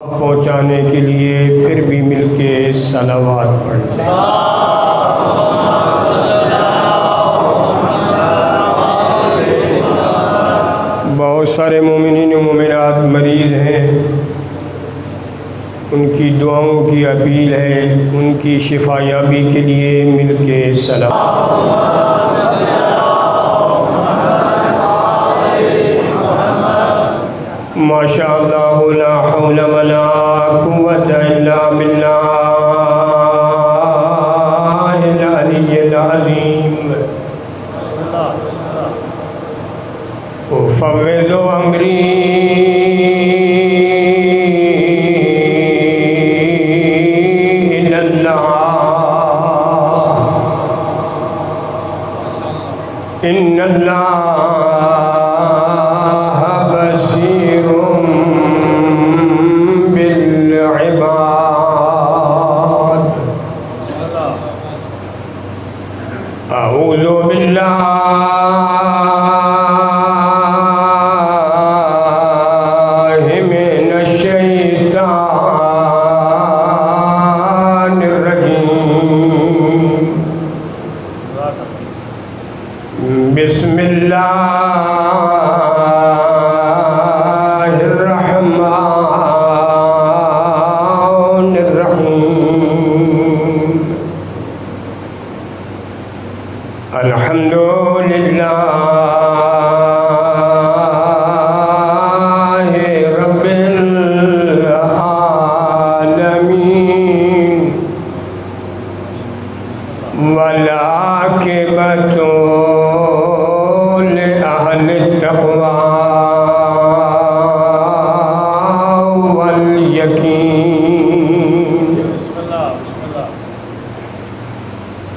پہنچانے کے لیے پھر بھی مل کے صلوات پڑھ لیں۔ بہت سارے مومنین و مومنات مریض ہیں، ان کی دعاؤں کی اپیل ہے، ان کی شفا یابی کے لیے مل کے صلوات۔ ماشاء اللہ لا حول ولا قوة الا باللہ العلی العظیم۔ افوض امری الی اللہ ان اللہ بصیر اعوذ باللہ من الشیطان الرجیم، بسم اللہ الرحمن الرحیم۔ الحمد للہ رب العالمین، والعاقبۃ لأہل التقوی والیقین۔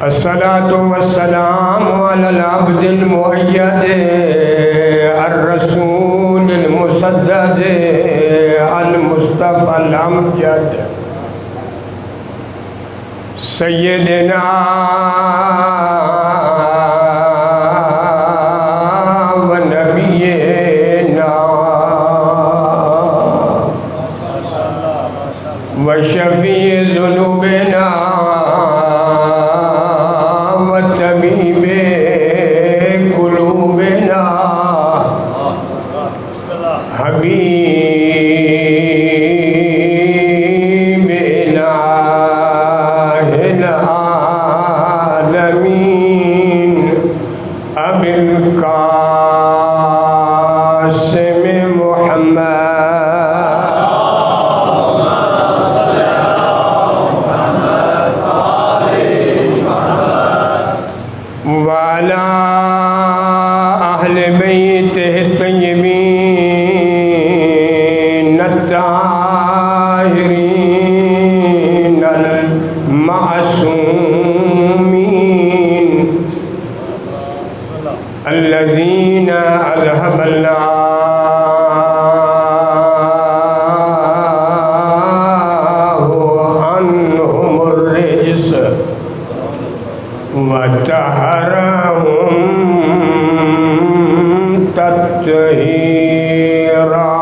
الصلاة والسلام على العبد المؤيد الرسول المسدد المصطفى الأمجد سيدنا ونبينا وشفيع ذنوبنا وطبيب قلوبنا حبيب إله العالمين أبي القاسم محمد وعلى أهل بيته الطيبين الطاهرين المعصومين الذين أذهب الله عنهم الرجس وطهرهم تطهيرا۔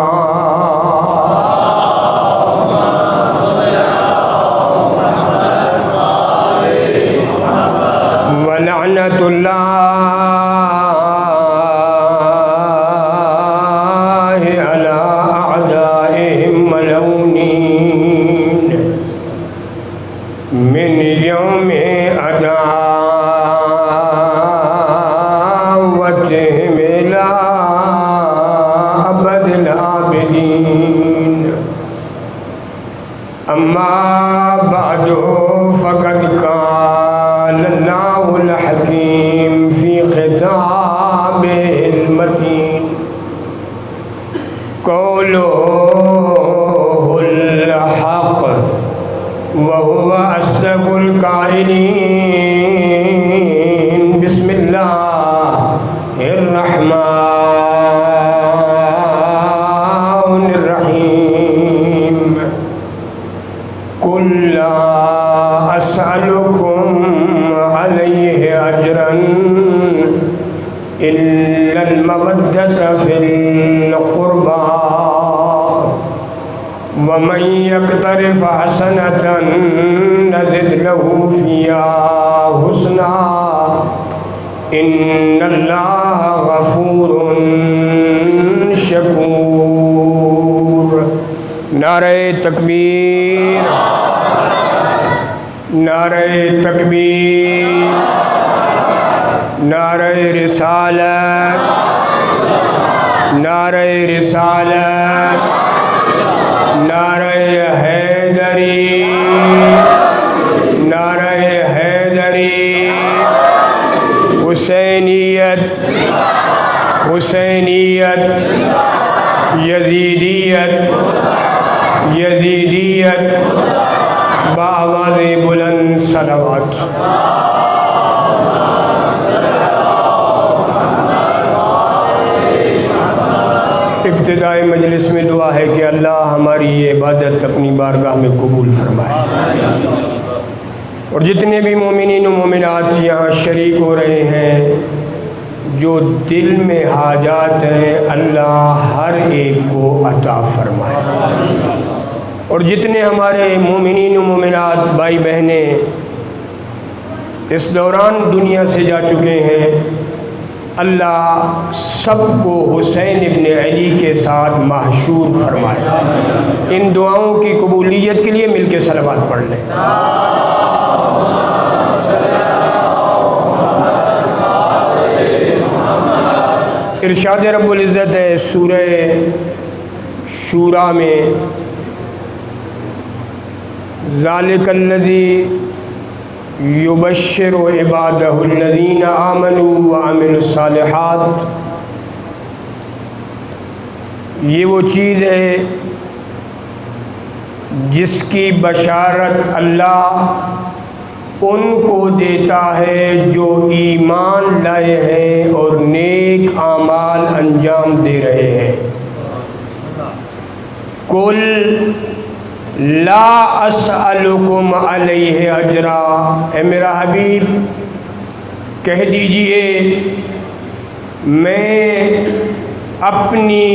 ولعنة الله على أعدائهم ملعونين من يوم عداوتهم إلى أبد الآبدين۔ أما بعد فقد قال الله الحكيم في خطابه المتين قوله الحق وهو أصدق القائلين۔ بسم الله الرحمن الرحيم۔ قل لا أسألكم عليه أجرا إلا المودة في القربى ومن يقترف حسنة نزد له فيها حسنا ان اللہ غفور شکور۔ نعرہ تکبیر، نعرہ تکبیر، نعرہ رسالت، نعرہ رسالت، نعرہ حیدری، نعرہ حیدری، حسینیت، حسینیت، یزیدیت، یزیدیت، بآواز بلند صلوات۔ ابتدائی مجلس میں دعا ہے کہ اللہ ہماری یہ عبادت اپنی بارگاہ میں قبول فرمائے، اور جتنے بھی مومنین و مومنات یہاں شریک ہو رہے ہیں، جو دل میں حاجات ہیں اللہ ہر ایک کو عطا فرمائے، اور جتنے ہمارے مومنین و مومنات بھائی بہنیں اس دوران دنیا سے جا چکے ہیں، اللہ سب کو حسین ابن علی کے ساتھ محشور فرمائے۔ ان دعاؤں کی قبولیت کے لیے مل کے صلوات پڑھ لیں۔ ارشاد رب العزت ہے سورہ شورا میں، ذالک الذی یبشر عبادہ الذین آمنوا وعملوا الصالحات، یہ وہ چیز ہے جس کی بشارت اللہ ان کو دیتا ہے جو ایمان لائے ہیں اور نیک اعمال انجام دے رہے ہیں۔ قل لا اسألکم علیہ اجرا، اے میرا حبیب کہہ دیجئے میں اپنی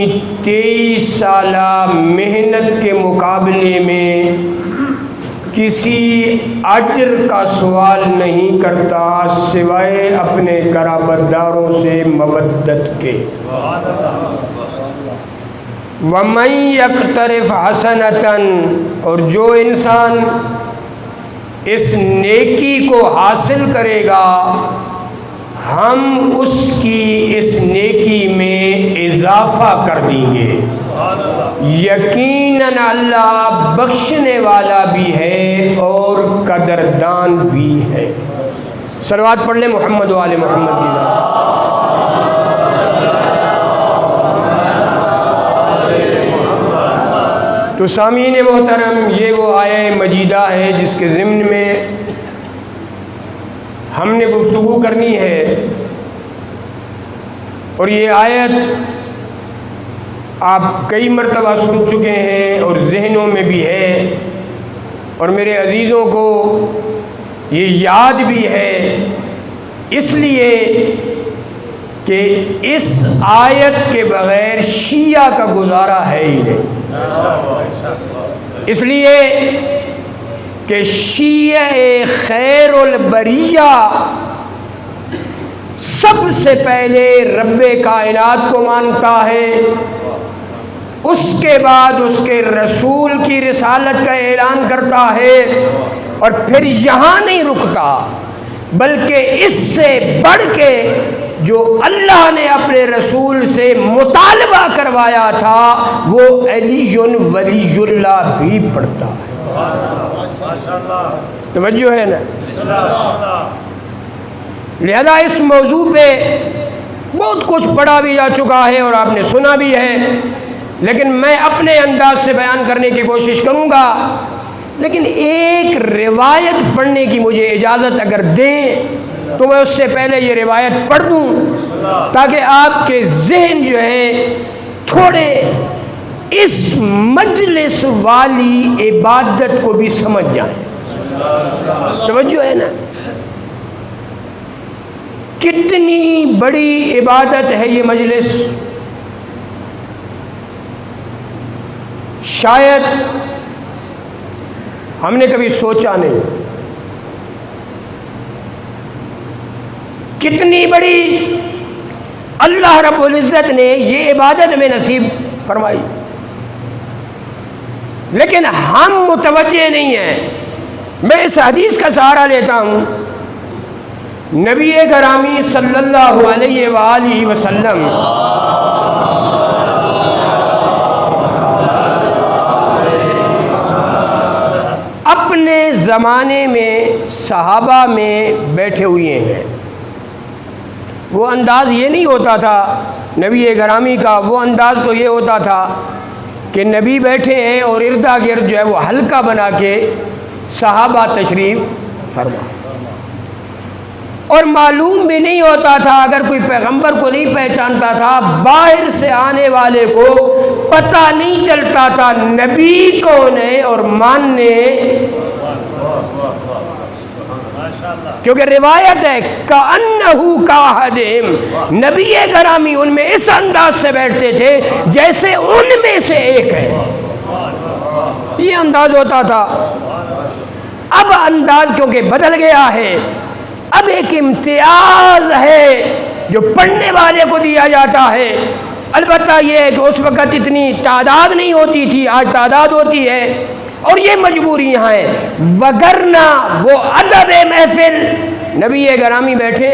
23 سالہ محنت کے مقابلے میں کسی اجر کا سوال نہیں کرتا سوائے اپنے قرابت داروں سے مودت کے۔ وَمَن يَقْتَرِفْ حَسَنَةً، اور جو انسان اس نیکی کو حاصل کرے گا ہم اس کی اس نیکی میں اضافہ کر دیں گے، یقیناً اللہ بخشنے والا بھی ہے اور قدردان بھی ہے۔ صلوات پڑھ لیں محمد و آل محمد کی ذات۔ تو سامعین محترم، یہ وہ آیہ مجیدہ ہے جس کے ضمن میں ہم نے گفتگو کرنی ہے، اور یہ آیت آپ کئی مرتبہ سن چکے ہیں اور ذہنوں میں بھی ہے، اور میرے عزیزوں کو یہ یاد بھی ہے، اس لیے کہ اس آیت کے بغیر شیعہ کا گزارا ہے ہی نہیں، اس لیے کہ شیعہ خیر البریہ سب سے پہلے رب کائنات کو مانتا ہے، اس کے بعد اس کے رسول کی رسالت کا اعلان کرتا ہے، اور پھر یہاں نہیں رکتا بلکہ اس سے بڑھ کے جو اللہ نے اپنے رسول سے مطالبہ کروایا تھا وہ علی ولی اللہ بھی پڑھتا ہے۔ توجہ ہے نا؟ لہذا اس موضوع پہ بہت کچھ پڑھا بھی جا چکا ہے اور آپ نے سنا بھی ہے، لیکن میں اپنے انداز سے بیان کرنے کی کوشش کروں گا، لیکن ایک روایت پڑھنے کی مجھے اجازت اگر دیں تو میں اس سے پہلے یہ روایت پڑھ دوں تاکہ آپ کے ذہن جو ہے تھوڑے اس مجلس والی عبادت کو بھی سمجھ جائیں۔ توجہ ہے نا؟ کتنی بڑی عبادت ہے یہ مجلس، شاید ہم نے کبھی سوچا نہیں کتنی بڑی اللہ رب العزت نے یہ عبادت میں نصیب فرمائی، لیکن ہم متوجہ نہیں ہیں۔ میں اس حدیث کا سہارا لیتا ہوں، نبی گرامی صلی اللہ علیہ وآلہ وسلم اپنے زمانے میں صحابہ میں بیٹھے ہوئے ہیں۔ وہ انداز یہ نہیں ہوتا تھا نبی گرامی کا، وہ انداز تو یہ ہوتا تھا کہ نبی بیٹھے ہیں اور اردا گرد جو ہے وہ حلقہ بنا کے صحابہ تشریف فرما، اور معلوم بھی نہیں ہوتا تھا، اگر کوئی پیغمبر کو نہیں پہچانتا تھا، باہر سے آنے والے کو پتہ نہیں چلتا تھا نبی کون ہے اور ماننے، کیونکہ روایت ہے کأنہ کاہدہم، نبی گرامی ان میں اس انداز سے بیٹھتے تھے جیسے ان میں سے ایک ہے، یہ انداز ہوتا تھا۔ اب انداز کیونکہ بدل گیا ہے، اب ایک امتیاز ہے جو پڑھنے والے کو دیا جاتا ہے۔ البتہ یہ ہے کہ اس وقت اتنی تعداد نہیں ہوتی تھی، آج تعداد ہوتی ہے اور یہ مجبوریاں ہیں، وگرنہ وہ ادب محفل نبی گرامی بیٹھے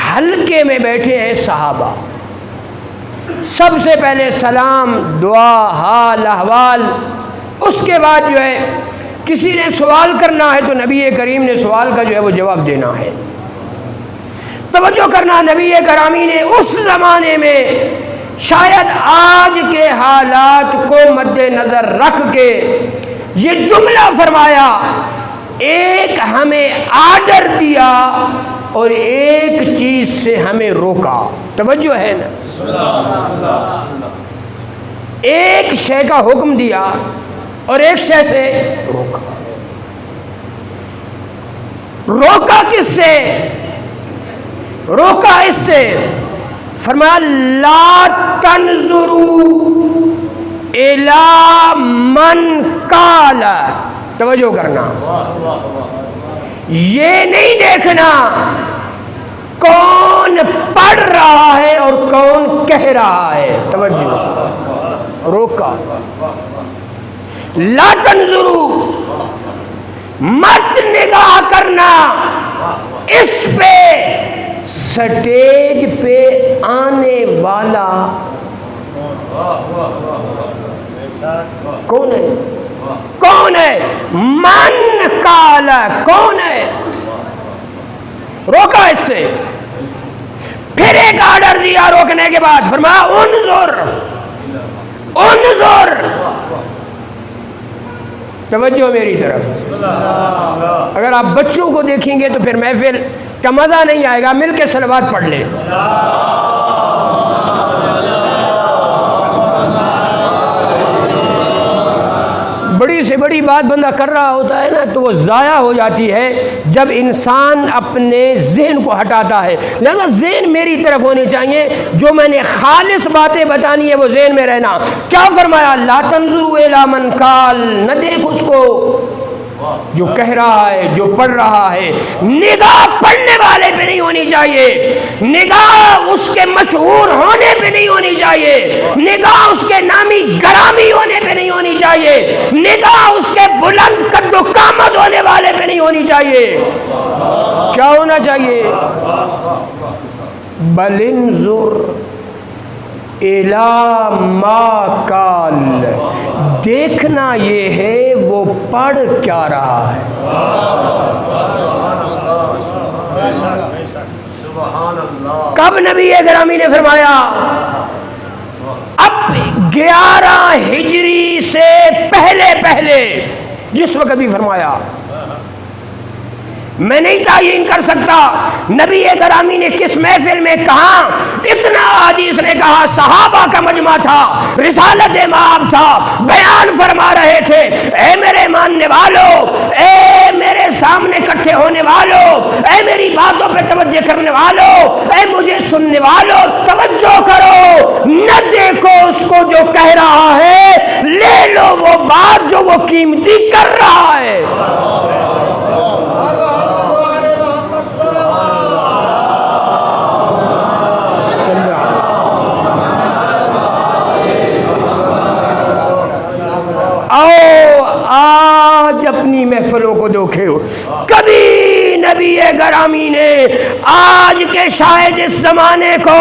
حلقے میں بیٹھے ہیں صحابہ، سب سے پہلے سلام، دعا، حال احوال، اس کے بعد جو ہے کسی نے سوال کرنا ہے تو نبی کریم نے سوال کا جو ہے وہ جواب دینا ہے۔ توجہ کرنا، نبی گرامی نے اس زمانے میں شاید آج کے حالات کو مد نظر رکھ کے یہ جملہ فرمایا، ایک ہمیں آرڈر دیا اور ایک چیز سے ہمیں روکا۔ توجہ ہے نا، ایک شے کا حکم دیا اور ایک شے سے روکا۔ روکا کس سے؟ روکا اس سے، فرمایا لا تنظروا الی من قال، توجہ کرنا، یہ نہیں دیکھنا کون پڑھ رہا ہے اور کون کہہ رہا ہے، توجہ، روکا۔ لا تنظروا، مت نگاہ کرنا اس پہ، سٹیج پہ آنے والا کون ہے؟ کون ہے؟ من قال، کون ہے؟ روکا اس سے، پھر ایک آرڈر دیا روکنے کے بعد، فرمایا انظر، انظر، توجہ میری طرف۔ اگر آپ بچوں کو دیکھیں گے تو پھر محفل کا مزہ نہیں آئے گا، مل کے صلوات پڑھ لیں۔ بڑی سے بڑی بات بندہ کر رہا ہوتا ہے نا تو وہ ضائع ہو جاتی ہے جب انسان اپنے ذہن کو ہٹاتا ہے۔ لہذا ذہن میری طرف ہونے چاہیے، جو میں نے خالص باتیں بتانی ہے وہ ذہن میں رہنا۔ کیا فرمایا؟ لا تنظروا الی من قال، نہ دیکھ اس کو جو کہہ رہا ہے، جو پڑھ رہا ہے۔ نگاہ پڑھنے والے پہ نہیں ہونی چاہیے، نگاہ اس کے مشہور ہونے پہ نہیں ہونی چاہیے، نگاہ اس کے نامی گرامی ہونے پہ نہیں ہونی چاہیے، نگاہ اس کے بلند قد و قامت ہونے والے پہ نہیں ہونی چاہیے۔ کیا ہونا چاہیے؟ بل انظر الی ما قال، دیکھنا یہ ہے وہ پڑھ کیا رہا ہے۔ کب نبی گرامی نے فرمایا؟ اب 11 ہجری سے پہلے جس وقت بھی فرمایا، میں نہیں تعین کر سکتا نبی گرامی نے کس محفل میں کہا، اتنا حدیث نے کہا، صحابہ کا مجمع تھا، رسالت مآب تھا، بیان فرما رہے تھے، اے میرے ماننے والوں، اے میرے سامنے کٹھے بیٹھے ہونے والوں، اے میری باتوں پہ توجہ کرنے والوں، اے مجھے سننے والوں، توجہ کرو، نہ دیکھو اس کو جو کہہ رہا ہے، لے لو وہ بات جو وہ قیمتی کر رہا ہے۔ آج اپنی محفلوں کو دیکھے ہو، کبھی نبی گرامی نے آج کے شاید اس زمانے کو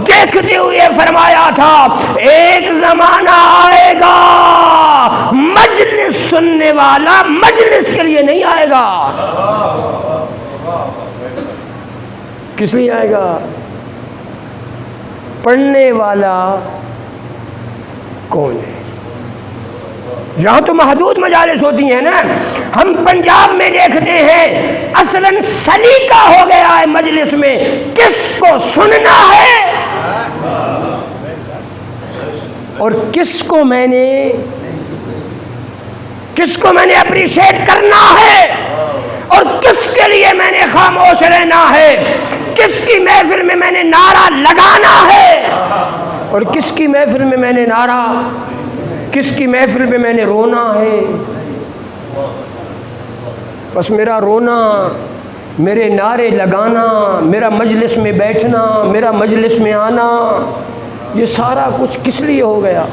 دیکھتے ہوئے فرمایا تھا ایک زمانہ آئے گا مجلس سننے والا مجلس کے لیے نہیں آئے گا۔ کس لیے آئے گا؟ پڑھنے والا کون ہے؟ یہاں تو محدود مجالس ہوتی ہیں نا، ہم پنجاب میں دیکھتے ہیں اصلاً سلیقہ ہو گیا ہے مجلس میں کس کو سننا ہے اور کس کو میں نے اپریشیٹ کرنا ہے اور کس کے لیے میں نے خاموش رہنا ہے، کس کی محفل میں میں نے نعرہ لگانا ہے اور کس کی محفل میں میں نے کس کی محفل میں میں نے رونا ہے۔ بس میرا رونا، میرے نعرے لگانا، میرا مجلس میں بیٹھنا، میرا مجلس میں آنا، یہ سارا کچھ کس لیے ہو گیا؟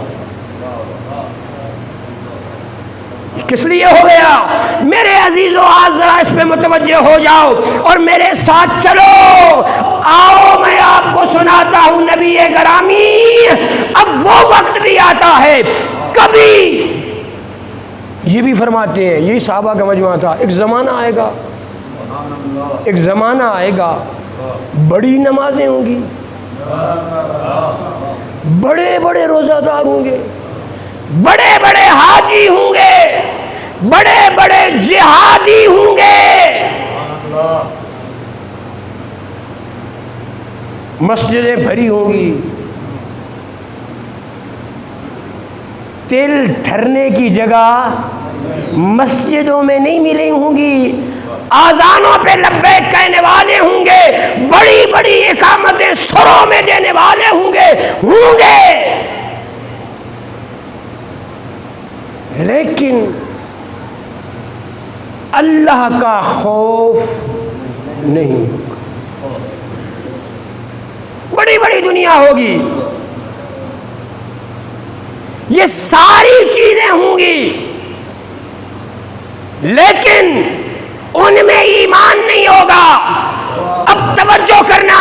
کس لیے ہو گیا؟ میرے عزیزو آج ذرا اس پہ متوجہ ہو جاؤ اور میرے ساتھ چلو، آؤ میں آپ کو سناتا ہوں نبی گرامی، اب وہ وقت بھی آتا ہے، کبھی یہ بھی فرماتے ہیں، یہی صحابہ کا مجموعہ تھا، ایک زمانہ آئے گا بڑی نمازیں ہوں گی، بڑے بڑے روزہ دار ہوں گے، بڑے بڑے حاجی ہوں گے، بڑے بڑے جہادی ہوں گے، مسجدیں بھری ہوں گی، تل ٹھرنے کی جگہ مسجدوں میں نہیں ملیں ہوں گی، آذانوں پہ لبیک کہنے والے ہوں گے، بڑی بڑی اقامتیں سروں میں دینے والے ہوں گے، لیکن اللہ کا خوف نہیں ہوگا۔ بڑی بڑی دنیا ہوگی، یہ ساری چیزیں ہوں گی، لیکن ان میں ایمان نہیں ہوگا۔ اب توجہ کرنا،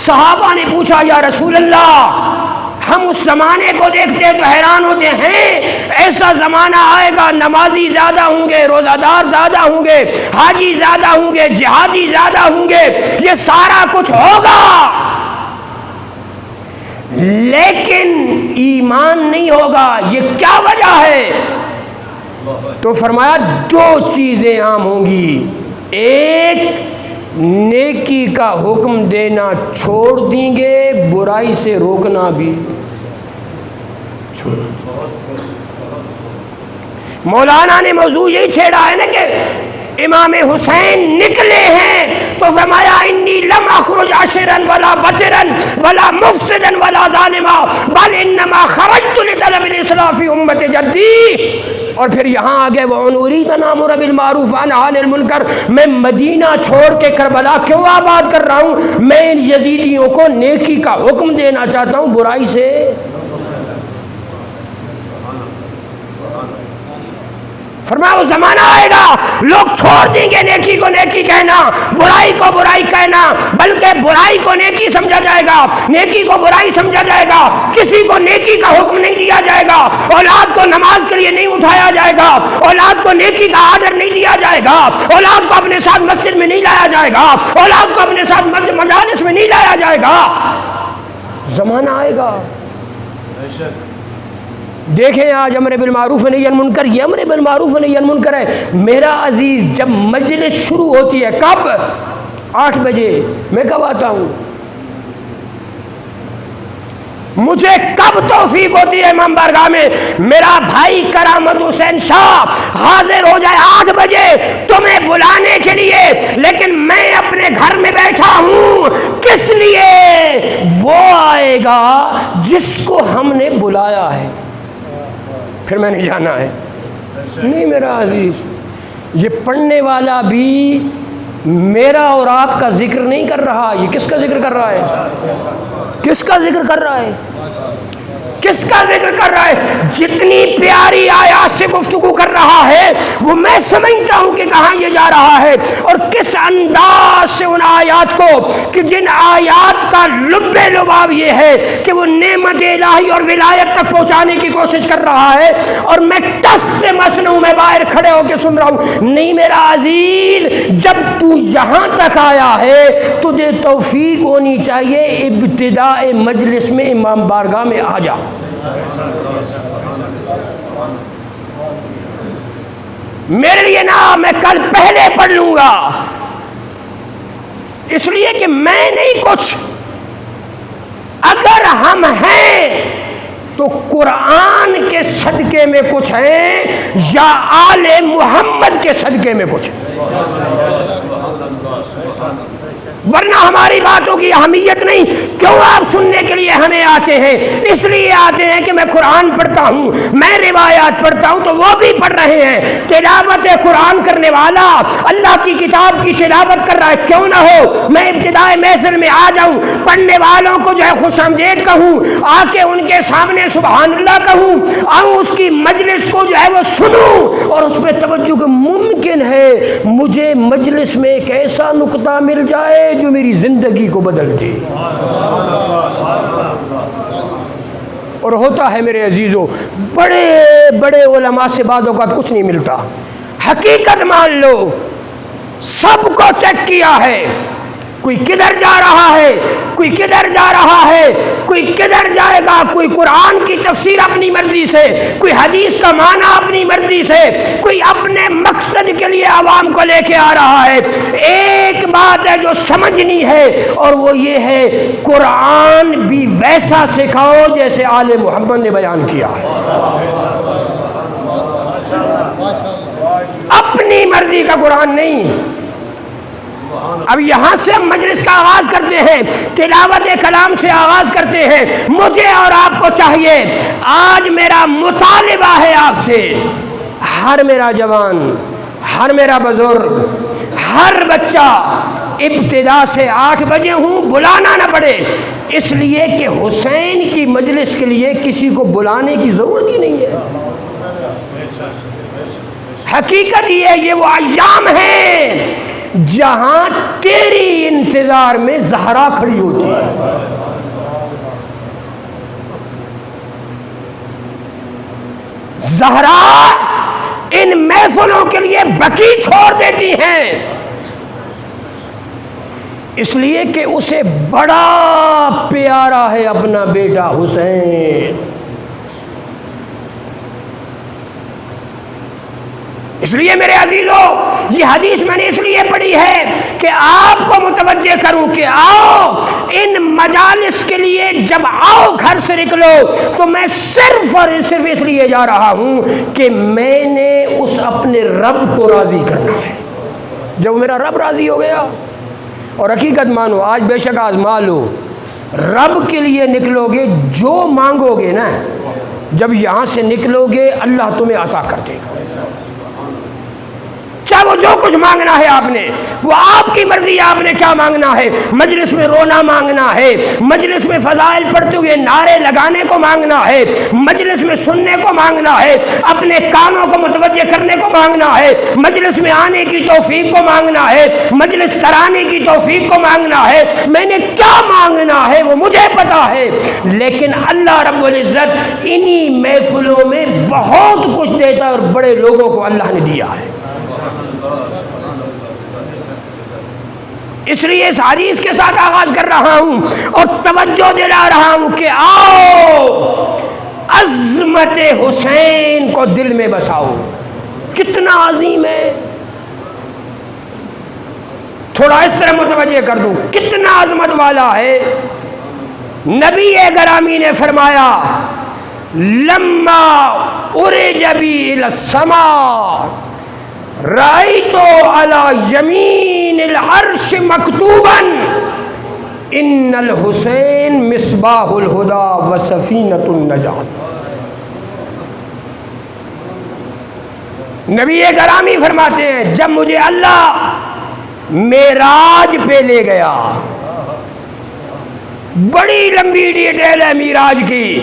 صحابہ نے پوچھا یا رسول اللہ، ہم اس زمانے کو دیکھتے تو حیران ہوتے ہیں، ایسا زمانہ آئے گا نمازی زیادہ ہوں گے، روزہ دار زیادہ ہوں گے، حاجی زیادہ ہوں گے، جہادی زیادہ ہوں گے، یہ سارا کچھ ہوگا، لیکن ایمان نہیں ہوگا، یہ کیا وجہ ہے؟ تو فرمایا دو چیزیں عام ہوں گی، ایک نیکی کا حکم دینا چھوڑ دیں گے، برائی سے روکنا بھی چھوڑ۔ مولانا نے موضوع یہی چھیڑا ہے نا کہ امام حسین نکلے ہیں تو فرمایا انی لم اخرج عشرا ولا بطرا ولا مفسدا ولا ظالما بل انما خرجت لطلب الاصلاح فی امت جدی، اور پھر یہاں آگے وَأَنْ أُرِيدَ أَنْ آمُرَ بِالْمَعْرُوفِ وَأَنْهَىٰ عَنِ الْمُنْكَرِ، میں مدینہ چھوڑ کے کربلا کیوں آباد کر رہا ہوں؟ میں ان یزیدیوں کو نیکی کا حکم دینا چاہتا ہوں، برائی سے۔ فرمایا وہ زمانہ آئے گا لوگ چھوڑ دیں گے نیکی کو نیکی کہنا، برائی کو برائی کہنا، بلکہ برائی کو نیکی سمجھا جائے گا، نیکی کو برائی سمجھا جائے گا، کسی کو نیکی کا حکم نہیں دیا جائے گا، اولاد کو نماز کے لیے نہیں اٹھایا جائے گا، اولاد کو نیکی کا آرڈر نہیں دیا جائے گا، اولاد کو اپنے ساتھ مسجد میں نہیں لایا جائے گا، اولاد کو اپنے ساتھ مجالس میں نہیں لایا جائے گا۔ زمانہ آئے گا، دیکھیں آج امر بالمعروف نہی عن المنکر، یہ امر بالمعروف نہی عن المنکر ہے میرا عزیز۔ جب مجلس شروع ہوتی ہے کب؟ 8 بجے۔ میں کب آتا ہوں؟ مجھے کب توفیق ہوتی ہے امام بارگاہ میں میرا بھائی کرامت حسین شاہ حاضر ہو جائے 8 بجے تمہیں بلانے کے لیے، لیکن میں اپنے گھر میں بیٹھا ہوں، کس لیے؟ وہ آئے گا جس کو ہم نے بلایا ہے، پھر میں نے جانا ہے۔ نہیں میرا عزیز، یہ پڑھنے والا بھی میرا اور آپ کا ذکر نہیں کر رہا، یہ کس کا ذکر کر رہا ہے؟ کس کا ذکر کر رہا ہے؟ کس کا ذکر کر رہا ہے؟ جتنی پیاری آیات سے گفتگو کر رہا ہے وہ میں سمجھتا ہوں کہ کہاں یہ جا رہا ہے، اور کس انداز سے ان آیات کو، کہ جن آیات کا لب لباب یہ ہے کہ وہ نعمت الہی اور ولایت تک پہنچانے کی کوشش کر رہا ہے، اور میں ٹس سے مصنوع میں باہر کھڑے ہو کے سن رہا ہوں۔ نہیں میرا عزیز، جب تو یہاں تک آیا ہے تجھے توفیق ہونی چاہیے ابتداء مجلس میں امام بارگاہ میں آ جا۔ میرے لیے نہ، میں کل پہلے پڑھ لوں گا، اس لیے کہ میں نہیں کچھ، اگر ہم ہیں تو قرآن کے صدقے میں کچھ ہیں یا آل محمد کے صدقے میں کچھ ہیں، ورنہ ہماری باتوں کی اہمیت نہیں۔ کیوں آپ سننے کے لیے ہمیں آتے ہیں؟ اس لیے آتے ہیں کہ میں قرآن پڑھتا ہوں، میں روایات پڑھتا ہوں، تو وہ بھی پڑھ رہے ہیں۔ تلاوت قرآن کرنے والا اللہ کی کتاب کی تلاوت کر رہا ہے، کیوں نہ ہو؟ میں ابتدائے محفل میں آ جاؤں، پڑھنے والوں کو جو ہے خوش آمدید کہوں، آ کے ان کے سامنے سبحان اللہ کہوں، آؤں اس کی مجلس کو جو ہے وہ سنوں اور اس پہ توجہ کہ ممکن ہے مجھے مجلس میں ایک ایسا نقطہ مل جائے جو میری زندگی کو بدل دے۔ اور ہوتا ہے میرے عزیزوں، بڑے بڑے علماء سے بعض اوقات کچھ نہیں ملتا، حقیقت مان لو، سب کو چیک کیا ہے، کوئی کدھر جا رہا ہے، کوئی کدھر جا رہا ہے، کوئی کدھر جائے گا، کوئی قرآن کی تفسیر اپنی مرضی سے، کوئی حدیث کا معنی اپنی مرضی سے، کوئی اپنے مقصد کے لیے عوام کو لے کے آ رہا ہے۔ ایک بات ہے جو سمجھنی ہے، اور وہ یہ ہے قرآن بھی ویسا سکھاؤ جیسے آل محمد نے بیان کیا ہے، اپنی مرضی کا قرآن نہیں۔ اب یہاں سے ہم مجلس کا آغاز کرتے ہیں، تلاوت کلام سے آغاز کرتے ہیں۔ مجھے اور آپ کو چاہیے، آج میرا مطالبہ ہے آپ سے، ہر میرا جوان، ہر میرا بزرگ، ہر بچہ ابتدا سے 8 بجے ہوں، بلانا نہ پڑے، اس لیے کہ حسین کی مجلس کے لیے کسی کو بلانے کی ضرورت ہی نہیں ہے۔ حقیقت یہ وہ ایام ہیں جہاں تیری انتظار میں زہرا کھڑی ہوتی ہے۔ زہرا ان محفلوں کے لیے بکی چھوڑ دیتی ہیں، اس لیے کہ اسے بڑا پیارا ہے اپنا بیٹا حسین۔ اس لیے میرے عزیزوں، یہ حدیث میں نے اس لیے پڑھی ہے کہ آپ کو متوجہ کروں کہ آؤ ان مجالس کے لیے، جب آؤ گھر سے نکلو تو میں صرف اور صرف اس لیے جا رہا ہوں کہ میں نے اس اپنے رب کو راضی کرنا ہے۔ جب میرا رب راضی ہو گیا، اور حقیقت مانو، آج بے شک آزما لو، رب کے لیے نکلو گے، جو مانگو گے نا، جب یہاں سے نکلو گے اللہ تمہیں عطا کر دے گا، چاہے وہ جو کچھ مانگنا ہے آپ نے، وہ آپ کی مرضی ہے، آپ نے کیا مانگنا ہے۔ مجلس میں رونا مانگنا ہے، مجلس میں فضائل پڑھتے ہوئے نعرے لگانے کو مانگنا ہے، مجلس میں سننے کو مانگنا ہے، اپنے کانوں کو متوجہ کرنے کو مانگنا ہے، مجلس میں آنے کی توفیق کو مانگنا ہے، مجلس کرانے کی توفیق کو مانگنا ہے۔ میں نے کیا مانگنا ہے وہ مجھے پتا ہے، لیکن اللہ رب العزت انہی محفلوں میں بہت کچھ دیتا ہے، اور بڑے لوگوں کو اللہ نے دیا ہے۔ اس لیے اس حدیث کے ساتھ آغاز کر رہا ہوں اور توجہ دلا رہا ہوں کہ آؤ عظمت حسین کو دل میں بساؤ۔ کتنا عظیم ہے، تھوڑا اس طرح متوجہ کر دوں، کتنا عظمت والا ہے۔ نبی گرامی نے فرمایا لما عرج بی الی السماء رأیت علی یمین العرش مکتوبا ان الحسین مصباح الہدی و سفینۃ النجات۔ نبی گرامی فرماتے ہیں جب مجھے اللہ معراج پہ لے گیا، بڑی لمبی ڈیٹیل ہے معراج کی،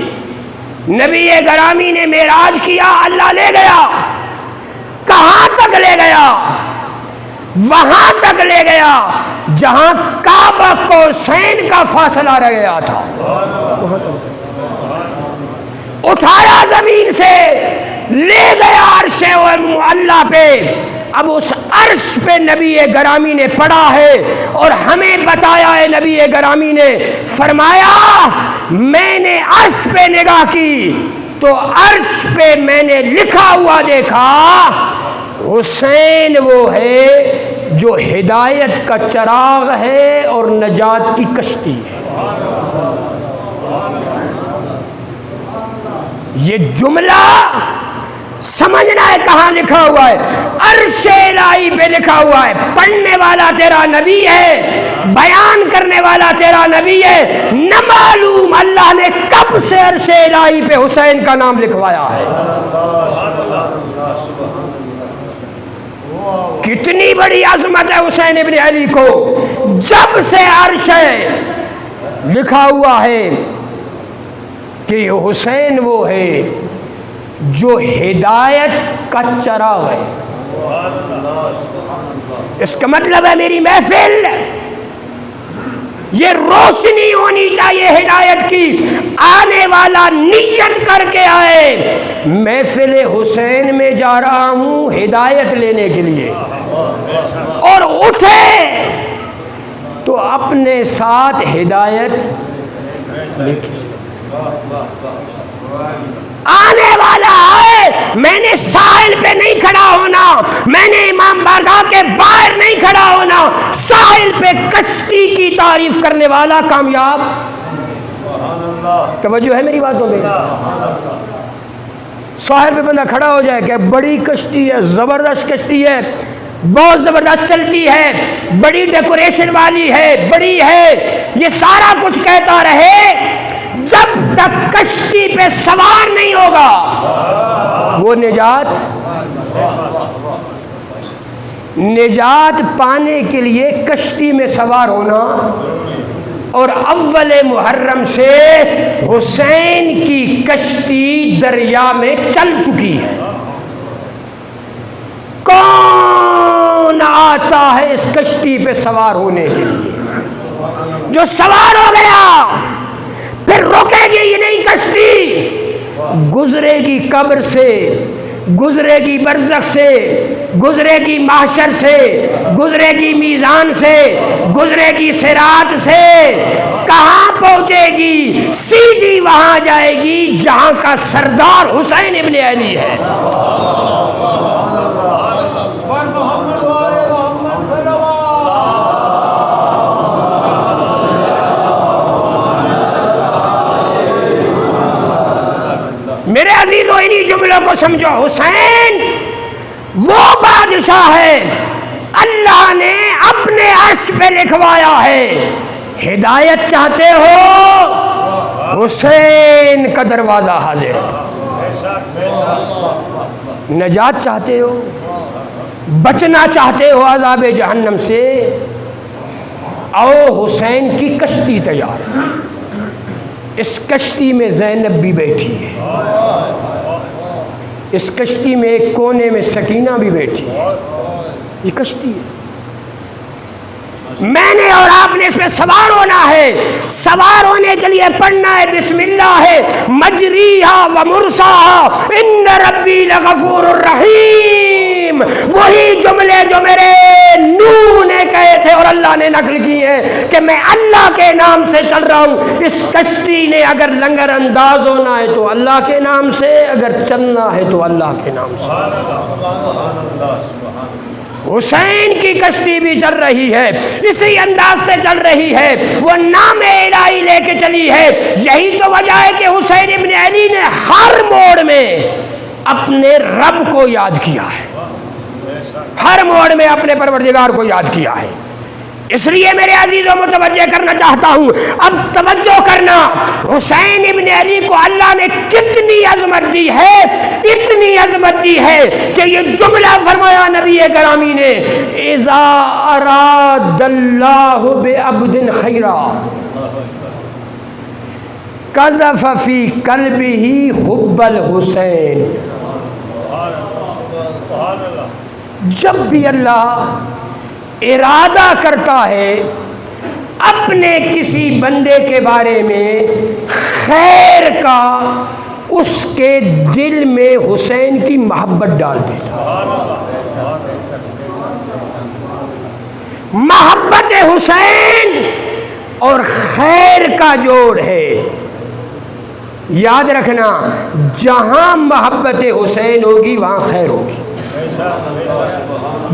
نبی گرامی نے معراج کیا، اللہ لے گیا، کہاں تک لے گیا؟ وہاں تک لے گیا جہاں کعبہ قوسین کا فاصلہ رہ گیا تھا، اٹھایا زمین سے لے گیا عرش اللہ پہ۔ اب اس عرش پہ نبی گرامی نے پڑھا ہے اور ہمیں بتایا ہے، نبی گرامی نے فرمایا میں نے عرش پہ نگاہ کی تو عرش پہ میں نے لکھا ہوا دیکھا حسین وہ ہے جو ہدایت کا چراغ ہے اور نجات کی کشتی ہے۔ یہ جملہ سمجھنا ہے کہاں لکھا ہوا ہے، عرش الہی پہ لکھا ہوا ہے، پڑھنے والا تیرا نبی ہے، بیان کرنے والا تیرا نبی ہے، نہ معلوم اللہ نے کب سے عرش الہی پہ حسین کا نام لکھوایا ہے۔ کتنی بڑی عظمت ہے حسین ابن علی کو، جب سے عرش لکھا ہوا ہے کہ حسین وہ ہے جو ہدایت کا چراغ ہے۔ اس کا مطلب ہے میری محفل یہ روشنی ہونی چاہیے ہدایت کی، آنے والا نیت کر کے آئے محفل حسین میں جا رہا ہوں ہدایت لینے کے لیے، اور اٹھے تو اپنے ساتھ ہدایت لے کے آنے والا ہے۔ میں نے ساحل پہ نہیں کھڑا ہونا، میں نے امام بارگاہ کے باہر نہیں کھڑا ہونا، ساحل پہ کشتی کی تعریف کرنے والا کامیاب۔ توجہ ہے میری باتوں میں؟ ساحل پہ بندہ کھڑا ہو جائے کہ بڑی کشتی ہے، زبردست کشتی ہے، بہت زبردست چلتی ہے، بڑی ڈیکوریشن والی ہے، بڑی ہے، یہ سارا کچھ کہتا رہے، جب تک کشتی پہ سوار نہیں ہوگا وہ نجات پانے کے لیے کشتی میں سوار ہونا۔ اور اول محرم سے حسین کی کشتی دریا میں چل چکی ہے، کون آتا ہے اس کشتی پہ سوار ہونے کے لیے؟ جو سوار ہو گیا پھر رکے گی یہ نہیں کشتی، گزرے گی قبر سے، گزرے گی برزخ سے، گزرے گی محشر سے، گزرے گی میزان سے، گزرے گی صراط سے، کہاں پہنچے گی؟ سیدھی وہاں جائے گی جہاں کا سردار حسین ابن علی ہے۔ میرے عزیزو انہی جملوں کو سمجھو، حسین وہ بادشاہ ہے اللہ نے اپنے عرش پہ لکھوایا ہے، ہدایت چاہتے ہو حسین کا دروازہ حاضر ہے، نجات چاہتے ہو، بچنا چاہتے ہو عذاب جہنم سے، آؤ حسین کی کشتی تیار ہے، اس کشتی میں زینب بھی بیٹھی ہے، اس کشتی میں ایک کونے میں سکینہ بھی بیٹھی ہے، یہ کشتی ہے، میں نے اور آپ نے اس میں سوار ہونا ہے، سوار ہونے کے لیے پڑھنا ہے بسم اللہ ہے مجریہا و مرساہا ان ربی لغفور الرحیم، وہی جملے جو میرے نو نے کہے تھے اور اللہ نے نقل کی ہیں کہ میں اللہ کے نام سے چل رہا ہوں، اس کشتی نے اگر لنگر انداز ہونا ہے تو اللہ کے نام سے، اگر چلنا ہے تو اللہ کے نام سے۔ حسین کی کشتی بھی چل رہی ہے، اسی انداز سے چل رہی ہے، وہ نام الہی لے کے چلی ہے۔ یہی تو وجہ ہے کہ حسین ابن علی نے ہر موڑ میں اپنے رب کو یاد کیا ہے، ہر موڑ میں اپنے پروردگار کو یاد کیا ہے۔ اس لیے میرے عزیزوں متوجہ کرنا چاہتا ہوں، اب توجہ کرنا، حسین ابن علی کو اللہ نے کتنی عظمت دی ہے، اتنی عظمت دی ہے کہ یہ جملہ فرمایا نبی گرامی نے، اذا اراد اللہ بعبد خیرا قذف فی قلبہ حب الحسین۔ جب بھی اللہ ارادہ کرتا ہے اپنے کسی بندے کے بارے میں خیر کا، اس کے دل میں حسین کی محبت ڈال دیتا۔ محبت حسین اور خیر کا جوڑ ہے، یاد رکھنا، جہاں محبت حسین ہوگی وہاں خیر ہوگی،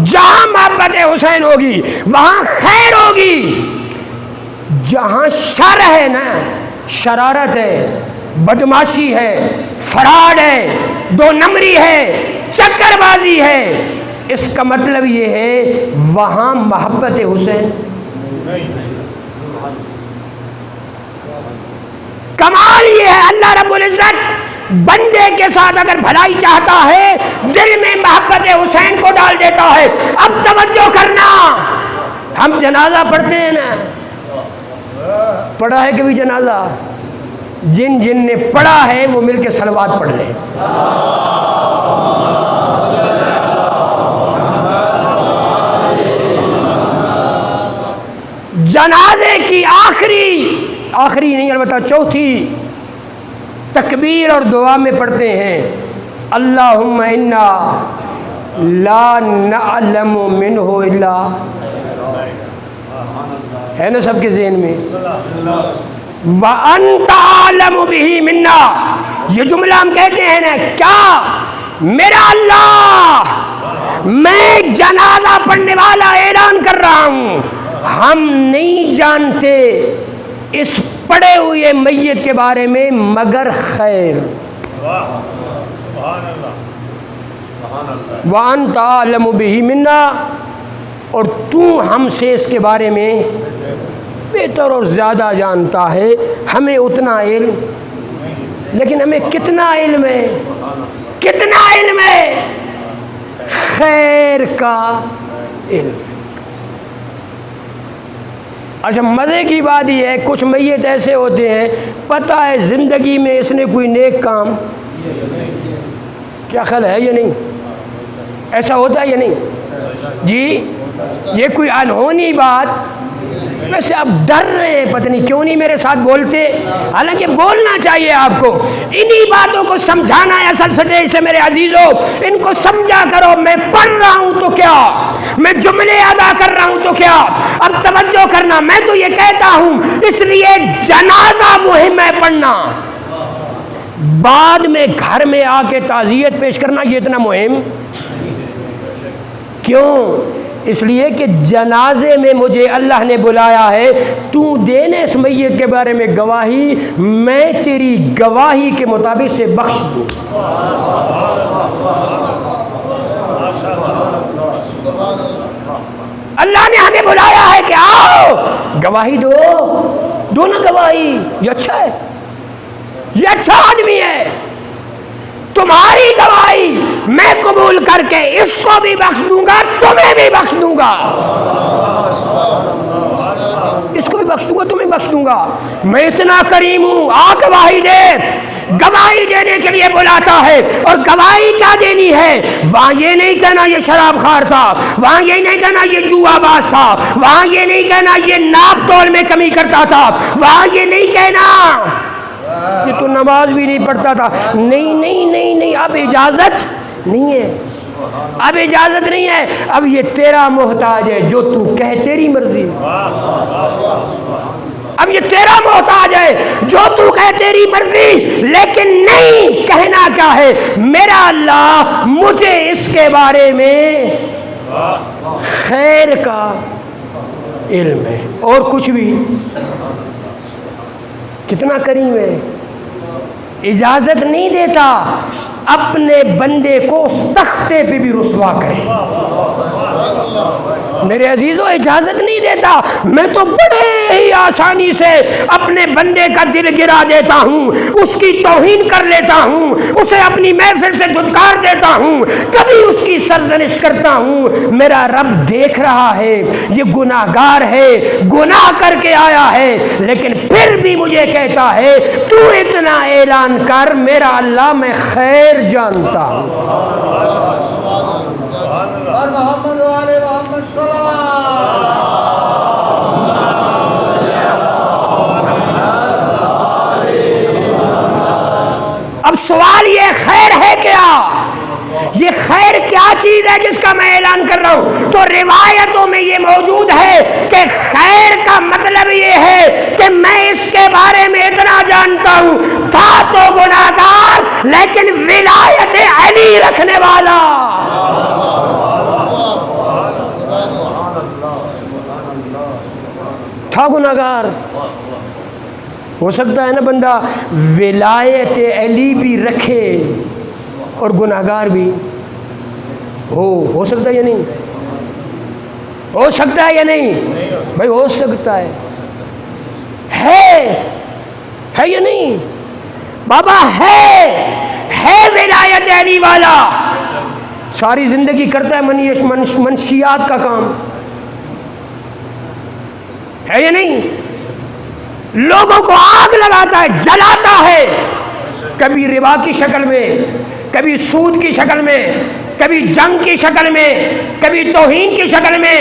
جہاں محبت حسین ہوگی وہاں خیر ہوگی۔ جہاں شر ہے نا، شرارت ہے، بدماشی ہے، فراڈ ہے، دو نمبری ہے، چکر بازی ہے، اس کا مطلب یہ ہے وہاں محبت حسین۔ کمال یہ ہے، اللہ رب العزت بندے کے ساتھ اگر بھلائی چاہتا ہے دل میں محبت حسین کو ڈال دیتا ہے۔ اب توجہ کرنا، ہم جنازہ پڑھتے ہیں نا، پڑھا ہے کبھی جنازہ؟ جن جن نے پڑھا ہے وہ مل کے صلوات پڑھ لیں۔ جنازے کی آخری نہیں البتہ چوتھی تکبیر اور دعا میں پڑھتے ہیں، اللہم انا لا نعلم منہ الا، ہے نا سب کے ذہن میں، وَأَنْتَ عَالَمُ بِهِ مِنَّا، یہ جملہ ہم کہتے ہیں نا، کیا میرا اللہ، میں جنازہ پڑھنے والا اعلان کر رہا ہوں، ہم نہیں جانتے اس پڑے ہوئے میت کے بارے میں مگر خیر۔ وَأَنْتَ عَالَمُ بِهِ مِنَّا، اور تو ہم سے اس کے بارے میں بہتر اور زیادہ جانتا ہے، ہمیں اتنا علم، لیکن ہمیں کتنا علم ہے، کتنا علم ہے؟ خیر کا علم۔ اچھا مزے کی بات یہ ہے، کچھ میت ایسے ہوتے ہیں پتہ ہے زندگی میں اس نے کوئی نیک کام، کیا خیال ہے یا نہیں؟ ایسا ہوتا ہے یا نہیں جی؟ یہ کوئی انہونی بات، ویسے آپ ڈر رہے ہیں، پتہ نہیں کیوں نہیں میرے ساتھ بولتے، حالانکہ بولنا چاہیے آپ کو۔ انہی باتوں کو سمجھانا ہے اصل سٹیج سے میرے عزیزوں، ان کو سمجھا کرو۔ میں پڑھ رہا ہوں تو کیا، میں جملے ادا کر رہا ہوں تو کیا، اب توجہ کرنا، میں تو یہ کہتا ہوں اس لیے جنازہ مہم ہے پڑھنا، بعد میں گھر میں آ کے تعزیت پیش کرنا یہ اتنا مہم کیوں؟ اس لیے کہ جنازے میں مجھے اللہ نے بلایا ہے، تو دینے اس میت کے بارے میں گواہی، میں تیری گواہی کے مطابق سے بخش دوں۔ اللہ نے ہمیں بلایا ہے کہ آؤ گواہی دو نا گواہی، یہ اچھا ہے، یہ اچھا آدمی ہے، تمہاری گواہی میں قبول کر کے اس کو بھی بخش دوں گا، تمہیں بھی بخش دوں گا، اس کو بھی بخش دوں گا، تمہیں بخش دوں گا، میں اتنا کریم ہوں۔ آ گواہی دے، گواہی دینے کے لیے بلاتا ہے، اور گواہی کیا دینی ہے؟ وہاں یہ نہیں کہنا یہ شراب خوار تھا، وہاں یہ نہیں کہنا یہ جوا باز تھا، وہاں یہ نہیں کہنا یہ ناپ تول میں کمی کرتا تھا، وہاں یہ نہیں کہنا یہ تو نماز بھی نہیں پڑھتا تھا، نہیں نہیں نہیں نہیں، اب اجازت نہیں ہے، اب اجازت نہیں ہے، اب یہ تیرا محتاج ہے، جو تو کہے تیری مرضی، اب یہ تیرا محتاج ہے، جو تو کہے تیری مرضی، لیکن نہیں، کہنا کیا ہے، میرا اللہ مجھے اس کے بارے میں خیر کا علم ہے، اور کچھ بھی۔ کتنا کریم ہے، اجازت نہیں دیتا اپنے بندے کو اس تختے پہ بھی رسوا کرے۔ میرے عزیزو اجازت نہیں دیتا، میں تو بڑے ہی آسانی سے اپنے بندے کا دل گرا دیتا ہوں، اس کی توہین کر لیتا ہوں، اسے اپنی محفل سے دھتکار دیتا ہوں، کبھی اس کی سرزنش کرتا ہوں۔ میرا رب دیکھ رہا ہے، یہ گناہگار ہے، گناہ کر کے آیا ہے، لیکن پھر بھی مجھے کہتا ہے تو اتنا اعلان کر، میرا اللہ میں خیر جانتا ہوں۔ محمد والے محمد اب سوال یہ خیر ہے کیا؟ یہ خیر کیا چیز ہے جس کا میں اعلان کر رہا ہوں؟ تو روایتوں میں یہ موجود ہے کہ خیر کا مطلب یہ ہے کہ میں اس کے بارے میں اتنا جانتا ہوں، تھا تو گناہگار لیکن ولایت علی رکھنے والا۔ تھا گناہگار، ہو سکتا ہے نا بندہ ولایت علی بھی رکھے اور گناہگار بھی ہو سکتا ہے یا نہیں؟ ہو سکتا ہے یا نہیں بھائی؟ ہو سکتا ہے یا نہیں بابا؟ ہے ولایت علی والا، ساری زندگی کرتا ہے منشیات کا کام، ہے یا نہیں؟ لوگوں کو آگ لگاتا ہے، جلاتا ہے، کبھی ربا کی شکل میں، کبھی سود کی شکل میں، کبھی جنگ کی شکل میں، کبھی توہین کی شکل میں۔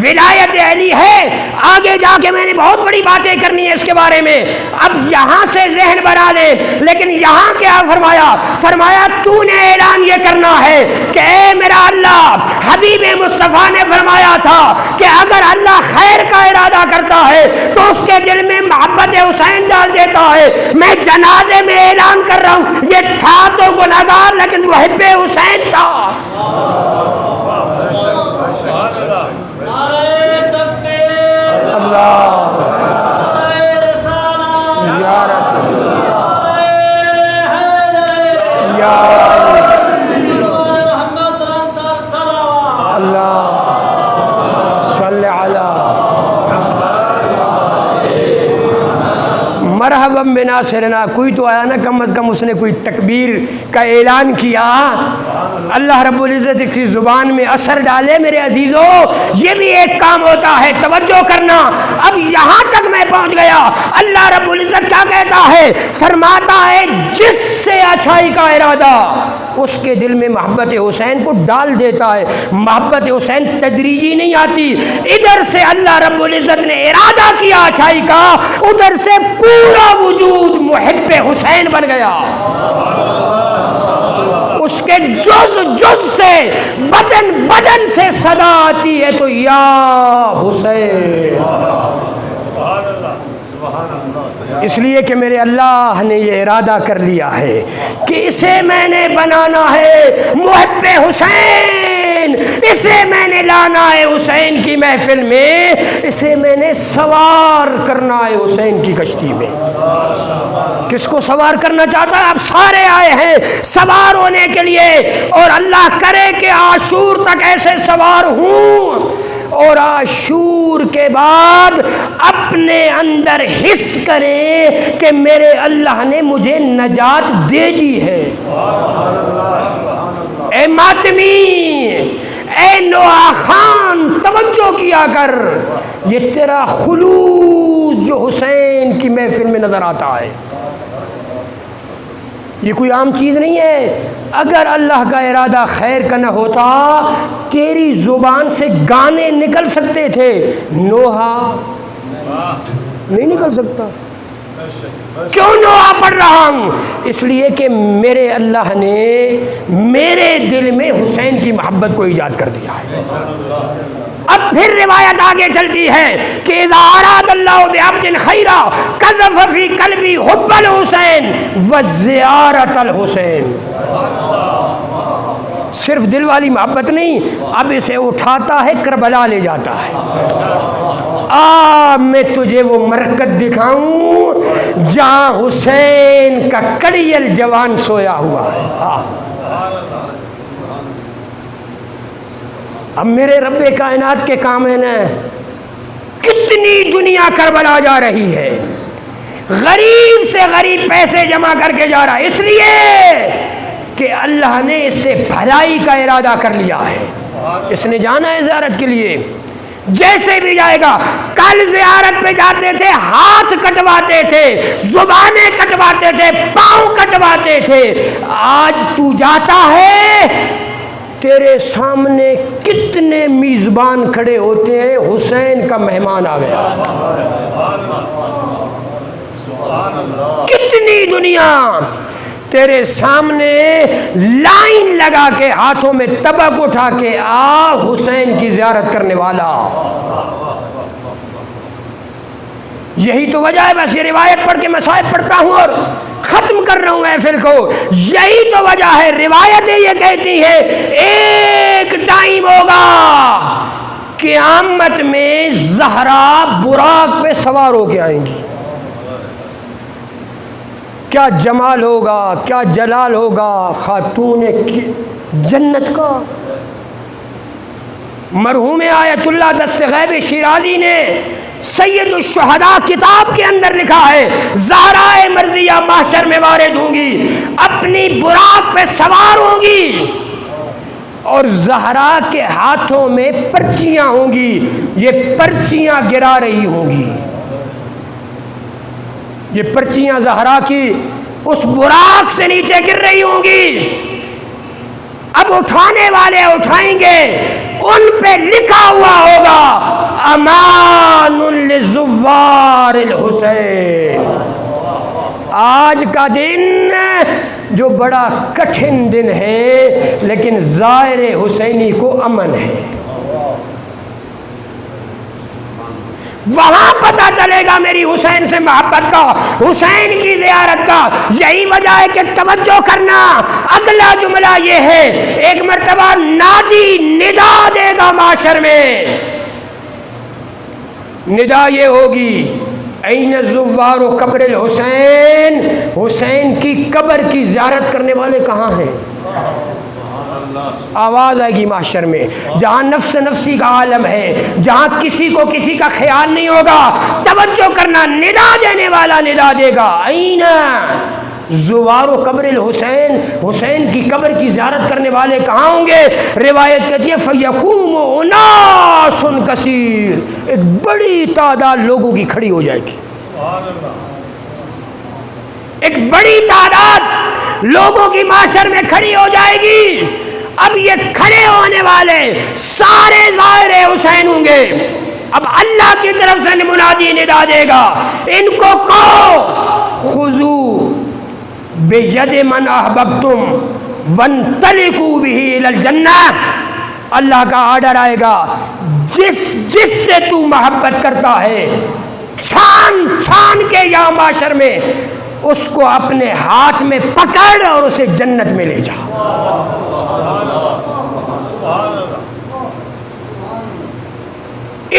ولایت علی ہے، آگے جا کے میں نے بہت بڑی باتیں کرنی ہے اس کے بارے میں، اب یہاں سے ذہن بنا لے۔ لیکن یہاں کیا فرمایا تو نے اعلان یہ کرنا ہے کہ اے میرا اللہ، حبیب مصطفیٰ نے فرمایا تھا کہ اگر اللہ خیر کا ارادہ کرتا ہے تو اس کے دل میں محبت حسین ڈال دیتا ہے۔ میں جنازے میں اعلان کر رہا ہوں، یہ تھا تو گناہگار لیکن محب حسین تھا۔ مرحبا بناصرنا، کوئی تو آیا نا، کم از کم اس نے کوئی تکبیر کا اعلان کیا۔ اللہ رب العزت کی زبان میں اثر ڈالے۔ میرے عزیزو یہ بھی ایک کام ہوتا ہے، توجہ کرنا۔ اب یہاں تک میں پہنچ گیا، اللہ رب العزت کیا کہتا ہے؟ فرماتا ہے جس سے اچھائی کا ارادہ اس کے دل میں محبت حسین کو ڈال دیتا ہے۔ محبت حسین تدریجی نہیں آتی، ادھر سے اللہ رب العزت نے ارادہ کیا اچھائی کا، ادھر سے پورا وجود محب حسین بن گیا۔ اس کے جز سے، بدن سے صدا آتی ہے تو یا حسین، اس لیے کہ میرے اللہ نے یہ ارادہ کر لیا ہے کہ اسے میں نے بنانا ہے محب حسین، اسے میں نے لانا ہے حسین کی محفل میں، اسے میں نے سوار کرنا ہے حسین کی کشتی میں۔ کس کو سوار کرنا چاہتا ہے؟ اب سارے آئے ہیں سوار ہونے کے لیے، اور اللہ کرے کہ عاشور تک ایسے سوار ہوں، اور عاشور کے بعد اپنے اندر حس کریں کہ میرے اللہ نے مجھے نجات دے دی ہے۔ اے ماتمی، اے نوح خان، توجہ کیا کر، یہ تیرا خلوص جو حسین کی محفل میں نظر آتا ہے یہ کوئی عام چیز نہیں ہے۔ اگر اللہ کا ارادہ خیر کا نہ ہوتا تیری زبان سے گانے نکل سکتے تھے، نوحہ نہیں نکل سکتا۔ کیوں دعا پڑھ رہا ہوں؟ اس لیے کہ میرے اللہ نے میرے دل میں حسین کی محبت کو ایجاد کر دیا ہے۔ اب پھر روایت آگے چلتی ہے کہ اذا اراد اللہ بعبد خیرا قذف فی قلبی حب الحسین وزیارت الحسین۔ صرف دل والی محبت نہیں، اب اسے اٹھاتا ہے کربلا لے جاتا ہے۔ میں تجھے وہ مرکز دکھاؤں جہاں حسین کا کڑیل جوان سویا ہوا ہے۔ اب میرے رب کائنات کے کام ہے نا، کتنی دنیا کربلا جا رہی ہے، غریب سے غریب پیسے جمع کر کے جا رہا ہے، اس لیے کہ اللہ نے اس سے بھلائی کا ارادہ کر لیا ہے۔ اس نے جانا ہے زیارت کے لیے، جیسے بھی جائے گا۔ کل زیارت پہ جاتے تھے، ہاتھ کٹواتے تھے، زبانیں کٹواتے تھے، پاؤں کٹواتے تھے۔ آج تو جاتا ہے، تیرے سامنے کتنے میزبان کھڑے ہوتے ہیں، حسین کا مہمان آ گیا۔ کتنی دنیا تیرے سامنے لائن لگا کے ہاتھوں میں طبق اٹھا کے آ حسین کی زیارت کرنے والا۔ یہی تو وجہ ہے، بس یہ روایت پڑھ کے میں صاحب پڑھتا ہوں اور ختم کر رہا ہوں محفل کو۔ یہی تو وجہ ہے، روایتیں یہ کہتی ہیں ایک ٹائم ہوگا قیامت میں زہرا براق پہ سوار ہو کے آئیں گی۔ کیا جمال ہوگا، کیا جلال ہوگا خاتون جنت کا۔ مرحوم آیت اللہ دست غیب شیرازی نے سید الشہداء کتاب کے اندر لکھا ہے، زہرائے مرضیہ محشر میں وارد ہوں گی، اپنی براق پہ سوار ہوں گی، اور زہرا کے ہاتھوں میں پرچیاں ہوں گی، یہ پرچیاں گرا رہی ہوں گی۔ یہ پرچیاں زہرا کی اس براق سے نیچے گر رہی ہوں گی۔ اب اٹھانے والے اٹھائیں گے، ان پہ لکھا ہوا ہوگا امان للزوار الحسین۔ آج کا دن جو بڑا کٹھن دن ہے، لیکن زائر حسینی کو امن ہے۔ وہاں پتہ چلے گا میری حسین سے محبت کا، حسین کی زیارت کا۔ یہی وجہ ہے کہ توجہ کرنا، اگلا جملہ یہ ہے، ایک مرتبہ نادی ندا دے گا معاشر میں، ندا یہ ہوگی این زوار و قبر الحسین، حسین کی قبر کی زیارت کرنے والے کہاں ہیں؟ آواز آئے گی معاشر میں، جہاں نفس نفسی کا عالم ہے، جہاں کسی کو کسی کا خیال نہیں ہوگا۔ توجہ کرنا، ندا دینے والا ندا دے گا این زوار و قبر الحسین، حسین کی قبر کی زیارت کرنے والے کہاں ہوں گے؟ روایت کہتی ہے فیقوم اناس کثیر، ایک بڑی تعداد لوگوں کی کھڑی ہو جائے گی، ایک بڑی تعداد لوگوں کی معاشر میں کھڑی ہو جائے گی۔ اب یہ کھڑے ہونے والے سارے زائر حسین ہوں گے۔ اب اللہ کی طرف سے منادی ندا دے گا، ان کو کہو خذو بید من احببتم وانطلقوا بہ الی الجنہ۔ اللہ کا آرڈر آئے گا، جس سے تو محبت کرتا ہے، چھان چھان کے یا معاشر میں اس کو اپنے ہاتھ میں پکڑ اور اسے جنت میں لے جا۔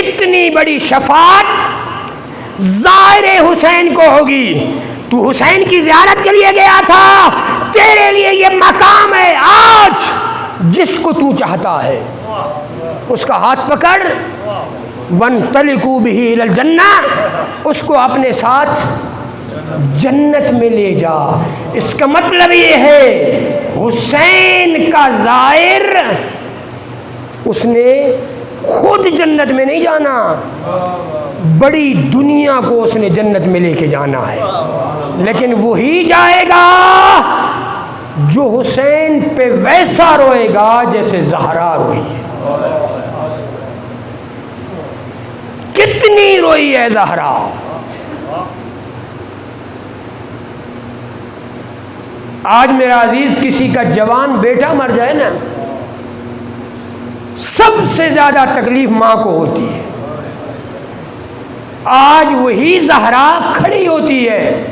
اتنی بڑی شفاعت زائر حسین کو ہوگی۔ تو حسین کی زیارت کے لیے گیا تھا، تیرے لیے یہ مقام ہے۔ آج جس کو تو چاہتا ہے اس کا ہاتھ پکڑ، وانطلقوا بہ الی الجنہ، اس کو اپنے ساتھ جنت میں لے جا۔ اس کا مطلب یہ ہے حسین کا زائر اس نے خود جنت میں نہیں جانا، بڑی دنیا کو اس نے جنت میں لے کے جانا ہے، لیکن وہی جائے گا جو حسین پہ ویسا روئے گا جیسے زہرا روئی ہے۔ کتنی روئی ہے زہرا، آج میرا عزیز کسی کا جوان بیٹا مر جائے نا، سب سے زیادہ تکلیف ماں کو ہوتی ہے۔ آج وہی زہرا کھڑی ہوتی ہے،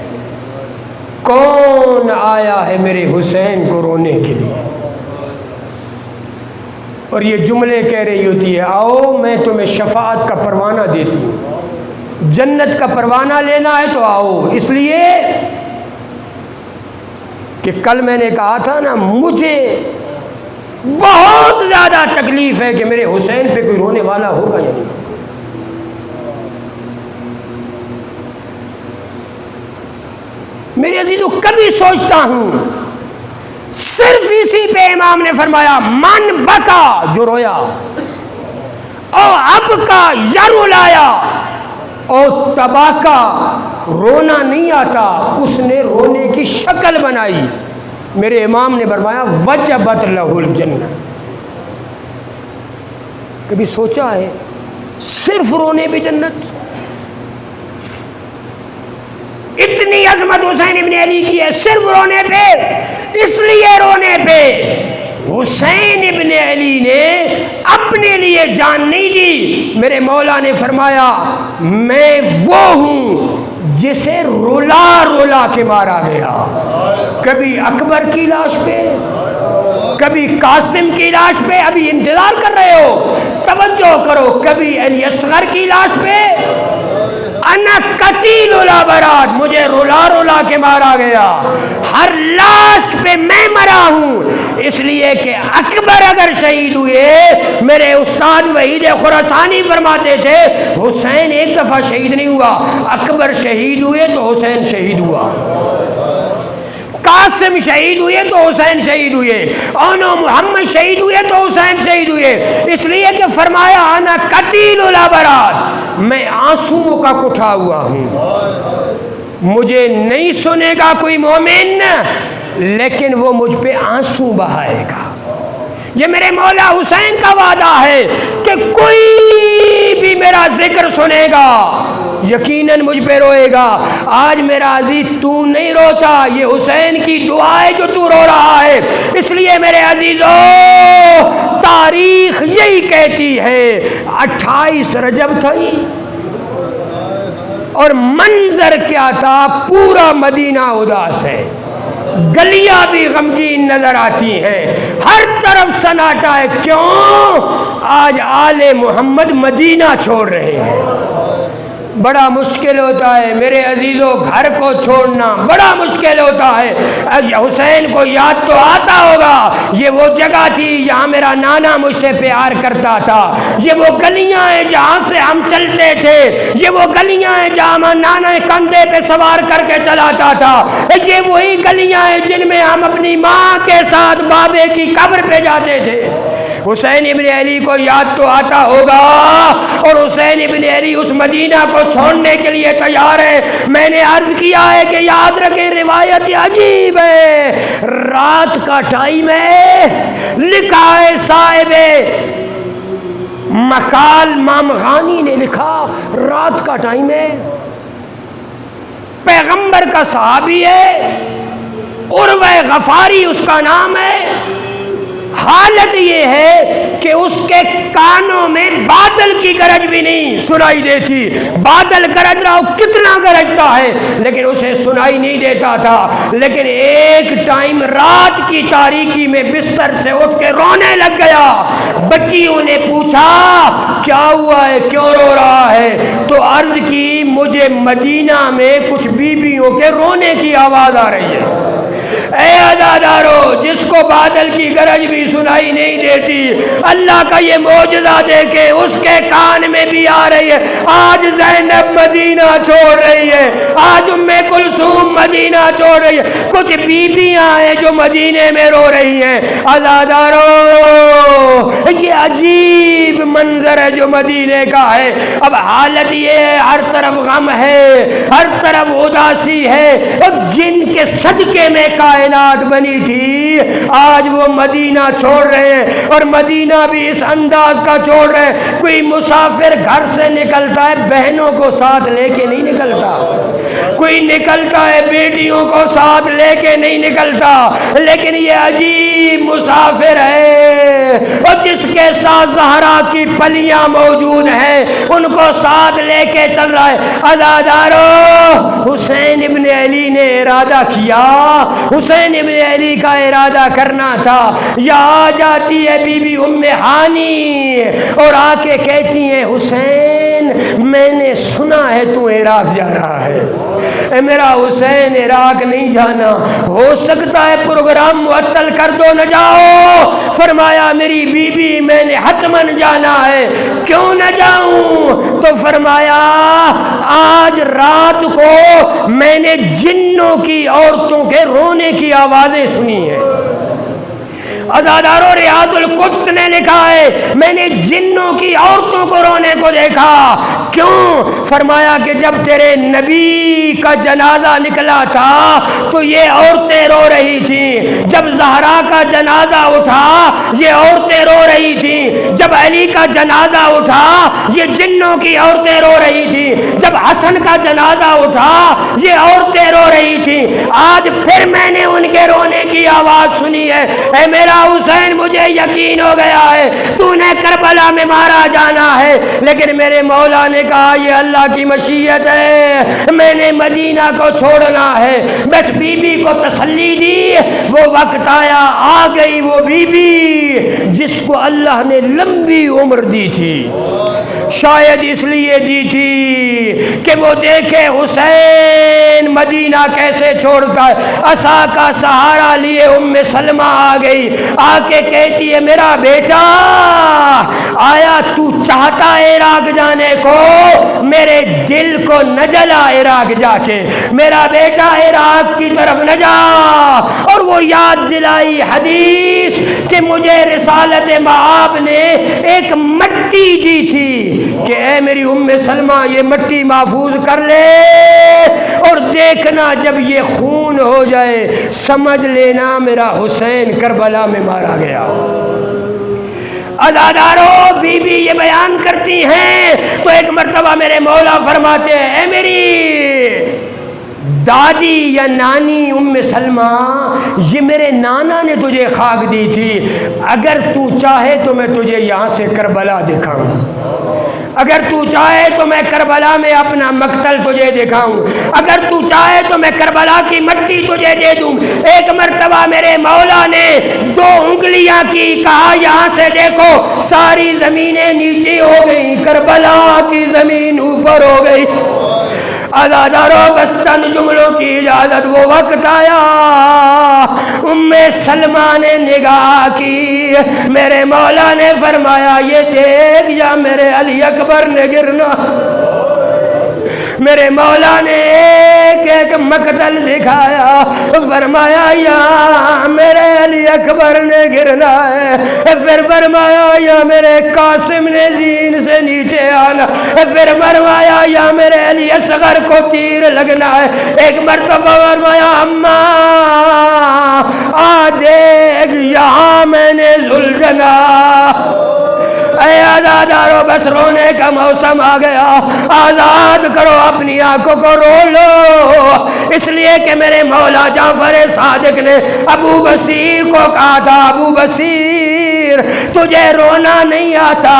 کون آیا ہے میرے حسین کو رونے کے لیے، اور یہ جملے کہہ رہی ہوتی ہے، آؤ میں تمہیں شفاعت کا پروانہ دیتی ہوں، جنت کا پروانہ لینا ہے تو آؤ۔ اس لیے کہ کل میں نے کہا تھا نا، مجھے بہت زیادہ تکلیف ہے کہ میرے حسین پہ کوئی رونے والا ہوگا یا نہیں۔ میرے عزیزو، کبھی سوچتا ہوں، صرف اسی پہ امام نے فرمایا من بکا، جو رویا، او اب کا یا رلایا، او تبا کا، رونا نہیں آتا، اس نے رونے کی شکل بنائی۔ میرے امام نے فرمایا وجبت لہ الجنہ۔ کبھی سوچا ہے صرف رونے پہ جنت؟ اتنی عظمت حسین ابن علی کی ہے صرف رونے پہ، اس لیے رونے پہ حسین ابن علی نے اپنے لیے جان نہیں دی۔ میرے مولا نے فرمایا میں وہ ہوں جسے رولا رولا کے مارا گیا، کبھی اکبر کی لاش پہ، کبھی قاسم کی لاش پہ، ابھی انتظار کر رہے ہو، توجہ کرو، کبھی علی اصغر کی لاش پہ، انا قتیل الابرار، مجھے رولا رولا کے مارا گیا، ہر لاش پہ میں مرا ہوں، اس لیے کہ اکبر اگر شہید ہوئے، میرے استاد وحید خراسانی فرماتے تھے حسین ایک دفعہ شہید نہیں ہوا، اکبر شہید ہوئے تو حسین شہید ہوا، قاسم شہید ہوئے تو حسین شہید ہوئے، اونو محمد شہید ہوئے تو حسین شہید ہوئے، اس لیے کہ فرمایا انا قتیل الابرار، میں آنسوؤں کا کٹھا ہوا ہوں، مجھے نہیں سنے گا کوئی مومن لیکن وہ مجھ پہ آنسو بہائے گا۔ یہ میرے مولا حسین کا وعدہ ہے کہ کوئی بھی میرا ذکر سنے گا یقیناً مجھ پہ روئے گا۔ آج میرا عزیز تو نہیں روتا، یہ حسین کی دعا ہے جو تو رو رہا ہے۔ اس لیے میرے عزیزو، تاریخ یہی کہتی ہے 28 رجب تھی اور منظر کیا تھا، پورا مدینہ اداس ہے، گلیاں بھی غمگین نظر آتی ہیں، ہر طرف سناٹا ہے، کیوں؟ آج آل محمد مدینہ چھوڑ رہے ہیں۔ بڑا مشکل ہوتا ہے میرے عزیزوں، گھر کو چھوڑنا بڑا مشکل ہوتا ہے۔ حسین کو یاد تو آتا ہوگا، یہ وہ جگہ تھی جہاں میرا نانا مجھ سے پیار کرتا تھا، یہ وہ گلیاں ہیں جہاں سے ہم چلتے تھے، یہ وہ گلیاں ہیں جہاں نانا کندھے پہ سوار کر کے چلاتا تھا، یہ وہی گلیاں ہیں جن میں ہم اپنی ماں کے ساتھ بابے کی قبر پہ جاتے تھے۔ حسین ابن علی کو یاد تو آتا ہوگا، اور حسین ابن علی اس مدینہ کو چھوڑنے کے لیے تیار ہے۔ میں نے عرض کیا ہے کہ یاد رکھیں، روایت عجیب ہے، رات کا ٹائم ہے، لکھا ہے صاحب مقال مامغانی نے لکھا، رات کا ٹائم ہے، پیغمبر کا صحابی ہے، عروہ غفاری اس کا نام ہے، حالت یہ ہے کہ اس کے کانوں میں بادل کی گرج بھی نہیں سنائی دیتی، بادل گرج رہا ہو کتنا گرجتا ہے لیکن اسے سنائی نہیں دیتا تھا، لیکن ایک ٹائم رات کی تاریکی میں بستر سے اٹھ کے رونے لگ گیا۔ بچیوں نے پوچھا کیا ہوا ہے، کیوں رو رہا ہے؟ تو عرض کی مجھے مدینہ میں کچھ بیویوں کے رونے کی آواز آ رہی ہے۔ اے عزادارو، جس کو بادل کی گرج بھی سنائی نہیں دیتی، اللہ کا یہ معجزہ دیکھے اس کے کان میں بھی آ رہی ہے۔ آج زینب مدینہ چھوڑ رہی ہے، آج ام کلثوم مدینہ چھوڑ رہی ہے، کچھ بیویاں ہیں جو مدینے میں رو رہی ہیں۔ عزادارو، یہ عجیب منظر ہے جو مدینے کا ہے۔ اب حالت یہ ہے، ہر طرف غم ہے، ہر طرف اداسی ہے، اب جن کے صدقے میں کائنات بنی تھی آج وہ مدینہ چھوڑ رہے ہیں، اور مدینہ بھی اس انداز کا چھوڑ رہے ہیں۔ کوئی مسافر گھر سے نکلتا ہے بہنوں کو ساتھ لے کے نہیں نکلتا، کوئی نکلتا ہے بیٹیوں کو ساتھ لے کے نہیں نکلتا، لیکن یہ عجیب مسافر ہے اور جس کے ساتھ زہرا کی پلیاں موجود ہیں ان کو ساتھ لے کے چل رہا ہے۔ عزادارو، حسین ابن علی نے ارادہ کیا، حسین ابن علی کا ارادہ کرنا تھا۔ یا آ جاتی ہے بی بی ام ہانی اور آ کے کہتی ہیں حسین میں نے سنا ہے تو عراق جا رہا ہے۔ اے میرا حسین عراق نہیں جانا، ہو سکتا ہے پروگرام معطل کر دو نہ جاؤ۔ فرمایا میری بی بی میں نے حتماً جانا ہے، کیوں نہ جاؤں؟ تو فرمایا آج رات کو میں نے جنوں کی عورتوں کے رونے کی آوازیں سنی ہیں۔ عزادارو، ریاض القدس نے لکھا ہے میں نے جنوں کی عورتوں کو رونے کو دیکھا۔ کیوں؟ فرمایا کہ جب تیرے نبی کا جنازہ نکلا تھا تو یہ عورتیں رو رہی تھیں، جب زہرا کا جنازہ اٹھا یہ عورتیں رو رہی تھیں، جب علی کا جنازہ اٹھا یہ جنوں کی عورتیں رو رہی تھیں، جب حسن کا جنازہ اٹھا یہ عورتیں رو رہی تھیں۔ آج پھر میں نے ان کے رونے کی آواز سنی ہے۔ اے میرا حسین، مجھے یقین ہو گیا ہے تو نے کربلا میں مارا جانا ہے، لیکن میرے مولا نے کہا یہ اللہ کی مشیت ہے، میں نے مدینہ کو چھوڑنا ہے۔ بس بی بی کو تسلی دی، وہ وقت آیا، آ گئی وہ بی بی جس کو اللہ نے لمبی عمر دی تھی، شاید اس لیے دی تھی کہ وہ دیکھے حسین مدینہ کیسے چھوڑتا ہے۔ عصا کا سہارا لیے ام سلمہ آ گئی، آ کے کہتی ہے میرا بیٹا آیا تو چاہتا عراق جانے کو؟ میرے دل کو نہ جلا عراق جا کے، میرا بیٹا عراق کی طرف نہ جا۔ اور وہ یاد دلائی حدیث کہ مجھے رسالت مآب نے ایک مٹی دی تھی کہ اے میری ام سلمہ یہ مٹی محفوظ کر لے اور دیکھنا جب یہ خون ہو جائے سمجھ لینا میرا حسین کربلا میں مارا گیا۔ عزادارو، بی بی یہ بیان کرتی ہیں تو ایک مرتبہ میرے مولا فرماتے ہیں اے میری دادی یا نانی ام سلمہ، یہ میرے نانا نے تجھے خاک دی تھی، اگر تو چاہے تو میں تجھے یہاں سے کربلا دکھاؤں، اگر تو چاہے تو میں کربلا میں اپنا مقتل تجھے دکھاؤں، اگر تو چاہے تو میں کربلا کی مٹی تجھے دے دوں۔ ایک مرتبہ میرے مولا نے 2 انگلیاں کی، کہا یہاں سے دیکھو ساری زمینیں نیچے ہو گئی، کربلا کی زمین اوپر ہو گئی۔ عزادارو، بس چند جملوں کی اجازت، وہ وقت آیا ام سلمہ نے نگاہ کی، میرے مولا نے فرمایا یہ دیکھ یا میرے علی اکبر نے گرنا۔ میرے مولا نے ایک ایک مقتل دکھایا، فرمایا یا میرے علی اکبر نے گرنا ہے، پھر فرمایا یا میرے قاسم نے زین سے نیچے آنا، پھر فرمایا یا میرے علی اصغر کو تیر لگنا ہے، ایک مرتبہ فرمایا اماں آ دیکھ یہاں میں نے ذوالجنا۔ اے عزادارو، بس رونے کا موسم آ گیا، آزاد کرو اپنی آنکھوں کو، رو لو، اس لیے کہ میرے مولا جعفر صادق نے ابو بصیر کو کہا تھا ابو بصیر تجھے رونا نہیں آتا؟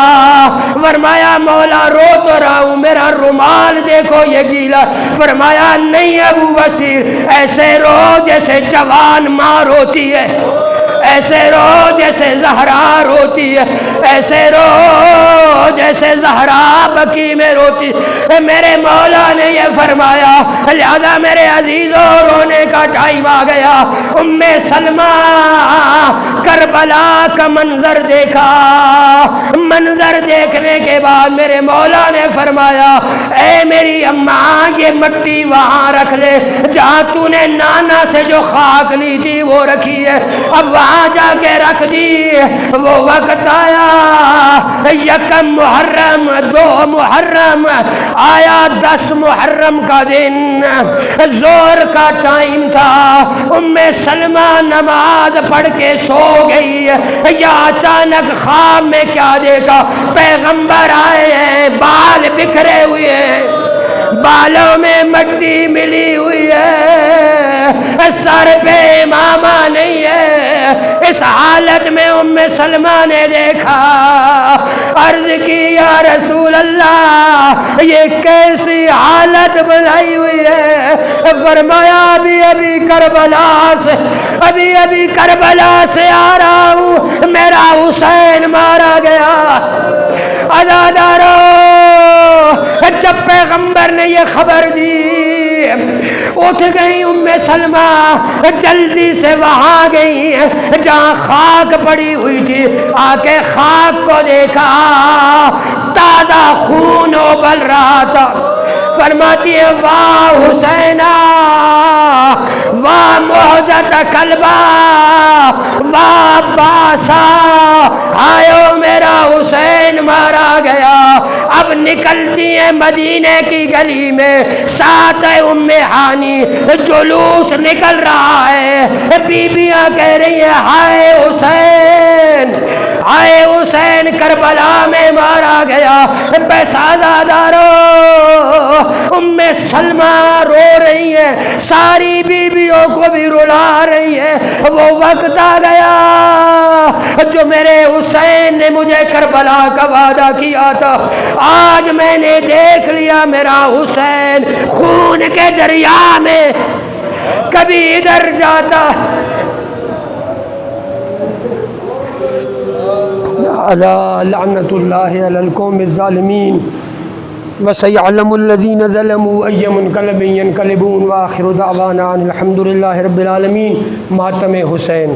فرمایا مولا رو تو رہا ہوں، میرا رومال دیکھو یہ گیلا۔ فرمایا نہیں ابو بصیر، ایسے رو جیسے جوان ماں روتی ہے، ایسے رو جیسے زہرا روتی ہے، ایسے رو جیسے زہرا بکی میں روتی۔ میرے مولا نے یہ فرمایا، لہذا میرے عزیزوں رونے کا ٹائم آ گیا۔ ام سلمہ کربلا کا منظر دیکھا، منظر دیکھنے کے بعد میرے مولا نے فرمایا اے میری اماں یہ مٹی وہاں رکھ لے جہاں تو نے نانا سے جو خاک لی تھی وہ رکھی ہے، اب وہاں جا کے رکھ دی۔ وہ وقت آیا، یکم محرم، 2 محرم آیا، 10 محرم کا دن زور کا ٹائم تھا۔ ام سلمہ نماز پڑھ کے سو گئی، یا اچانک خواب میں کیا دیکھا، پیغمبر آئے ہیں، بال بکھرے ہوئے ہیں، بالوں میں مٹی ملی ہوئی ہے، سر پہ امامہ نہیں ہے۔ اس حالت میں ام سلمہ نے دیکھا، عرض کی یا رسول اللہ یہ کیسی حالت بنائی ہوئی ہے؟ فرمایا ابھی کربلا سے آ رہا ہوں، میرا حسین مارا گیا۔ عزادارو، جب پیغمبر نے یہ خبر دی، اٹھ گئی ام سلمہ، جلدی سے وہاں گئی جہاں خاک پڑی ہوئی تھی، آ کے خاک کو دیکھا، تازہ خون ابل رہا تھا۔ فرماتی ہے واہ حسینہ، واہ محجت کلبہ، واہ عباسہ، آئیو میرا حسین مارا گیا۔ اب نکلتی ہیں مدینے کی گلی میں، ساتھ ہے ام ہانی، جلوس نکل رہا ہے، بیبیاں کہہ رہی ہیں ہائے حسین، ہائے حسین کربلا میں مارا گیا۔ عزادارو، ام سلمہ رو رہی ہے، ساری بیویوں کو بھی رلا رہی ہے۔ وہ وقت آ گیا جو میرے حسین نے مجھے کربلا کا وعدہ کیا تھا، آج میں نے دیکھ لیا میرا حسین خون کے دریا میں کبھی ادھر جاتا۔ لعنت اللہ علی القوم الظالمین وسيعلم الذين ظلموا أي منقلب ينقلبون وآخر دعوانا الحمد لله رب العالمین۔ ماتم حسین۔